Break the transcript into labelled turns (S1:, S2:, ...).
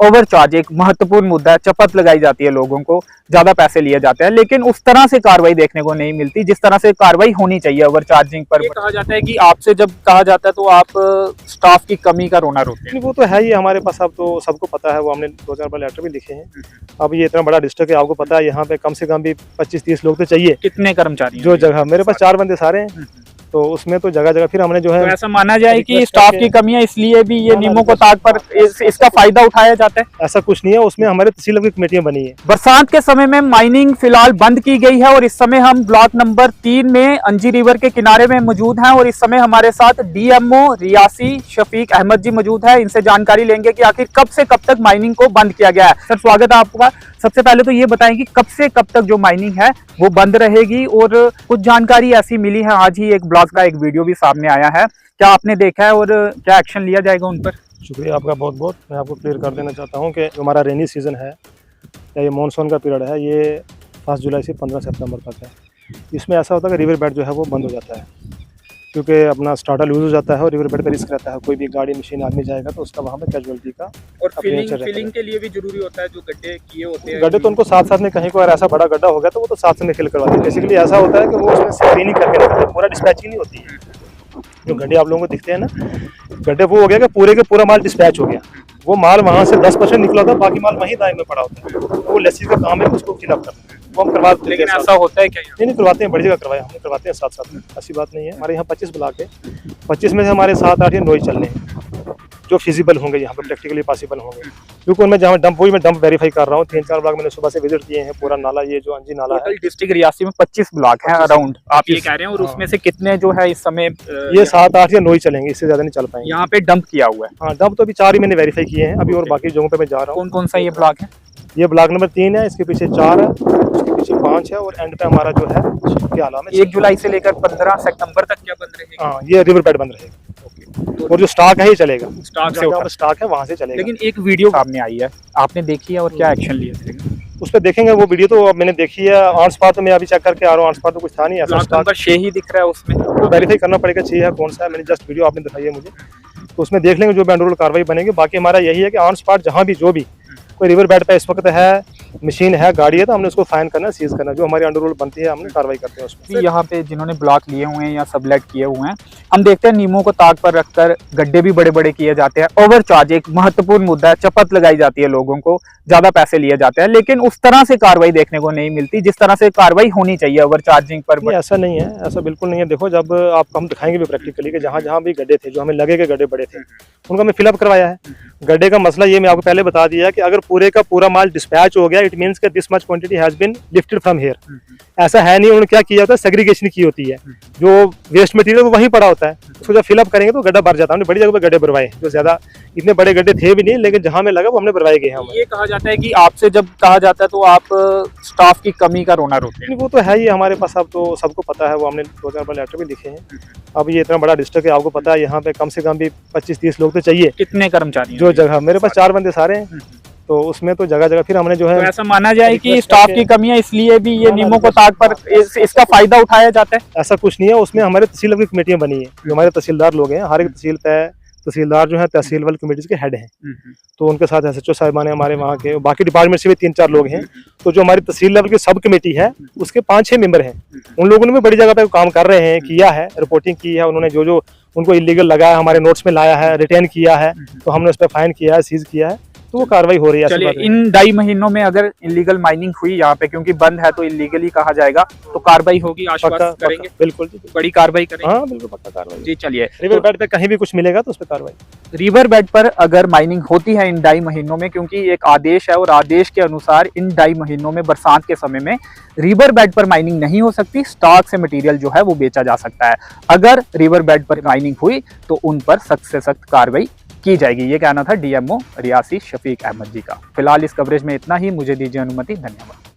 S1: Overcharge एक महत्वपूर्ण मुद्दा है। चपत लगाई जाती है लोगों को, ज्यादा पैसे लिए जाते हैं, लेकिन उस तरह से कार्रवाई देखने को नहीं मिलती जिस तरह से कार्रवाई होनी चाहिए ओवरचार्जिंग पर। कहा जाता है कि आपसे जब कहा जाता है तो आप स्टाफ की कमी का रोना रोते हैं।
S2: वो तो है ही हमारे पास, अब तो सबको पता है, वो हमने 2-4 बार लेटर भी लिखे हैं। अब ये इतना बड़ा डिस्ट्रिक्ट है, आपको पता है, यहाँ पे कम से कम भी 25-30 लोग तो चाहिए।
S1: कितने कर्मचारी
S2: जो जगह मेरे पास 4 बंदे सारे हैं, तो उसमें तो जगह जगह फिर हमने जो है,
S1: तो ऐसा माना जाए कि स्टाफ की कमी है इसलिए भी ये नियमों को ताक पर इसका फायदा उठाया जाता है।
S2: ऐसा कुछ नहीं है। उसमें हमारे तहसील की कमेटियां बनी है।
S1: बरसात के समय में माइनिंग फिलहाल बंद की गई है और इस समय हम ब्लॉक नंबर 3 में अंजी रिवर के किनारे में मौजूद हैं और इस समय हमारे साथ डीएमओ रियासी शफीक अहमद जी मौजूद है। इनसे जानकारी लेंगे कि आखिर कब से कब तक माइनिंग को बंद किया गया है। सर, स्वागत है आपका। सबसे पहले तो ये बताएं कि कब से कब तक जो माइनिंग है वो बंद रहेगी, और कुछ जानकारी ऐसी मिली है, आज ही एक ब्लॉग का एक वीडियो भी सामने आया है, क्या आपने देखा है और क्या एक्शन लिया जाएगा उन पर?
S2: शुक्रिया आपका बहुत बहुत। मैं आपको क्लियर कर देना चाहता हूँ कि जो हमारा रेनी सीज़न है या ये मानसून का पीरियड है, ये 1 जुलाई से 15 सितंबर तक है। इसमें ऐसा होता है कि रिवर बेड जो है वो बंद हो जाता है, क्योंकि अपना स्टार्टर लूज हो जाता है और रिवर बेड पर रिस्क रहता है। कोई भी गाड़ी मशीन आदमी जाएगा तो उसका वहाँ पे कैजुअलिटी का
S1: और फिलिंग के लिए भी जरूरी होता है, जो गड्ढे किए होते हैं।
S2: गड्ढे तो उनको साथ साथ में, कहीं को अगर ऐसा बड़ा गड्ढा हो गया तो वो तो साथ में फिल करवाते हैं। बेसिकली ऐसा होता है कि वो उसमें स्क्रीनिंग करके निकलते, पूरा डिस्पैचिंग नहीं होती है। जो गड्ढे आप लोगों को दिखते हैं ना, गड्ढे वो हो गया कि पूरे के पूरा माल डिस्पैच हो गया। वो माल वहाँ से 10% निकला था, बाकी माल वहीं दाएं में पड़ा होता है। वो लेसी का काम है, उसको फिलअप करना है, वो हम करवा देते हैं।
S1: लेकिन ऐसा होता है क्या?
S2: नहीं करवाते हैं, बड़ी जगह करवाए, हमने करवाते हैं साथ साथ में, ऐसी बात नहीं है। हमारे यहाँ 25 ब्लॉक है, 25 में से हमारे 7-8 या 9 ही चलने हैं जो फिजिबल होंगे, यहाँ पर प्रैक्टिकली पॉसिबल होंगे। क्योंकि उनमें जहाँ डंप, वही मैं डंप वेरीफाई कर रहा हूँ। 3-4 ब्लॉक मैंने सुबह से विजिट किए हैं। पूरा नाला, ये जो अंजी नाला है,
S1: डिस्ट्रिक्ट रियासी में 25 ब्लॉक हैं अराउंड, आप ये कह रहे हैं, और उसमें से कितने जो है इस समय
S2: ये 7-8 या 9 ही चलेंगे, इससे ज्यादा नहीं चल पाएंगे।
S1: यहाँ पे डंप किया हुआ है?
S2: हाँ, डंप तो अभी 4 ही मैंने वेरीफाई किए हैं अभी, और बाकी जगहों पे मैं जा रहा हूँ।
S1: कौन कौन सा ये ब्लॉक है?
S2: ये ब्लॉक नंबर 3 है, इसके पीछे 4 है, उसके पीछे 5 है, और एंड पे हमारा जो है क्या आलम है।
S1: 1 जुलाई से लेकर 15 सितंबर तक क्या बंद रहेगा?
S2: हाँ, ये रिवर बेड बंद रहेगा, और जो स्टॉक है ये चलेगा।
S1: स्टॉक से
S2: जहाँ स्टॉक है वहाँ से चलेगा।
S1: लेकिन एक वीडियो सामने आई है, आपने देखी है और क्या एक्शन लिया जाएगा
S2: उस पर? देखेंगे वो वीडियो तो अब मैंने देखी है। ऑन स्पॉट तो मैं अभी चेक करके आ रहा हूँ, ऑन स्पॉट तो कुछ था नहीं ऐसा।
S1: ब्लॉक नंबर 6 ही दिख रहा है उसमें,
S2: तो वेरीफाई करना पड़ेगा चाहिए है कौन सा है। मैंने जस्ट वीडियो आपने दिखाई है मुझे, तो उसमें देख लेंगे जो भी अंडर कार्रवाई बनेगी। बाकी हमारा यही है कि ऑन स्पॉट जहाँ भी जो भी कोई रिवर बेड पे इस वक्त है, मशीन है, गाड़ी है, तो हमने उसको फाइन करना, सीज करना, जो हमारी अंडर बनती है हमने कार्रवाई करते हैं उसमें।
S1: यहाँ पे जिन्होंने ब्लॉक लिए हुए हैं या सबलेट किए हुए हैं, हम देखते हैं नियमों को ताक पर रखकर गड्ढे भी बड़े बड़े किए जाते हैं। ओवरचार्ज एक महत्वपूर्ण मुद्दा है, चपत लगाई जाती है लोगों को, ज्यादा पैसे लिए जाते हैं, लेकिन उस तरह से कार्रवाई देखने को नहीं मिलती जिस तरह से कार्रवाई होनी चाहिए ओवरचार्जिंग पर।
S2: ऐसा नहीं है, ऐसा बिल्कुल नहीं है। देखो, जब आपको हम दिखाएंगे भी प्रैक्टिकली कि जहाँ जहाँ भी गड्ढे थे, जो हमें लगे के गड्ढे बड़े थे, उनको हमें फिलअप करवाया है। गड्ढे का मसला ये मैं आपको पहले बता दिया है कि अगर पूरे का पूरा माल डिस्पैच हो गया, इट मींस कि this much quantity has been lifted from here. ऐसा है नहीं। उन्होंने क्या किया होता है, सेग्रीगेशन की होती है, जो वेस्ट मटेरियल वो वहीं पड़ा होता है, उसको जब फिलअप करेंगे तो गड्ढा भर जाता है। हमने बड़ी जगह पे गड्ढे भरवाए, जो ज्यादा इतने बड़े गड्ढे थे भी नहीं, लेकिन जहाँ में लगा वो हमने भरवाए गए हैं।
S1: ये कहा जाता है कि आपसे जब कहा जाता है तो आप स्टाफ की कमी का रोना रोते हैं।
S2: वो तो है ही हमारे पास, अब तो सबको पता है, वो हमने 2-4 बार लेटर भी लिखे हैं। अब ये इतना बड़ा डिस्ट्रिक्ट है, आपको पता है, यहाँ पे कम से कम भी 25-30 लोग तो चाहिए।
S1: कितने कर्मचारी?
S2: जो जगह मेरे पास 4 बंदे सारे हैं, तो उसमें तो जगह जगह फिर हमने जो है,
S1: तो ऐसा माना जाए कि स्टाफ की कमी है इसलिए भी ये नियमों को ताक पर इसका फायदा उठाया जाता है।
S2: ऐसा कुछ नहीं है। उसमें हमारे तहसील की कमेटियां बनी है, जो हमारे तहसीलदार लोग हैं। हर एक तहसील पे तहसीलदार जो है तहसील वाली कमेटी के हेड हैं, तो उनके साथ एसएचओ साहिबान है हमारे वहाँ के, बाकी डिपार्टमेंट से भी 3-4 लोग हैं। तो जो हमारी तहसील लेवल की सब कमेटी है, उसके 5-6 मेंबर हैं। उन लोगों ने भी बड़ी जगह पे काम कर रहे हैं, किया है, रिपोर्टिंग की है। उन्होंने जो जो उनको इलीगल लगा है हमारे नोट्स में लाया है, रिटेन किया है, तो हमने उस पर फाइन किया है, सीज किया है, तो वो कार्रवाई हो रही है।
S1: चलिए, इन 2.5 महीनों में अगर इलीगल माइनिंग हुई यहाँ पे, क्योंकि बंद है तो इलीगली कहा जाएगा, तो कार्रवाई होगी, आश्वासन करेंगे?
S2: बिल्कुल जी,
S1: बड़ी कार्रवाई करेंगे।
S2: हाँ बिल्कुल, पक्का कार्रवाई
S1: जी। चलिए,
S2: रिवर बेड पे कहीं भी कुछ मिलेगा तो उस पर कार्रवाई।
S1: रिवर बेड पर अगर माइनिंग होती है इन 2.5 महीनों में, क्योंकि एक आदेश है और आदेश के अनुसार इन 2.5 महीनों में बरसात के समय में रिवर बेड पर माइनिंग नहीं हो सकती, स्टॉक से मटेरियल जो है वो बेचा जा सकता है। अगर रिवर बेड पर माइनिंग हुई तो उन पर सख्त से सख्त कार्रवाई की जाएगी। ये कहना था डीएमओ रियासी शफीक अहमद जी का। फिलहाल इस कवरेज में इतना ही, मुझे दीजिए अनुमति, धन्यवाद।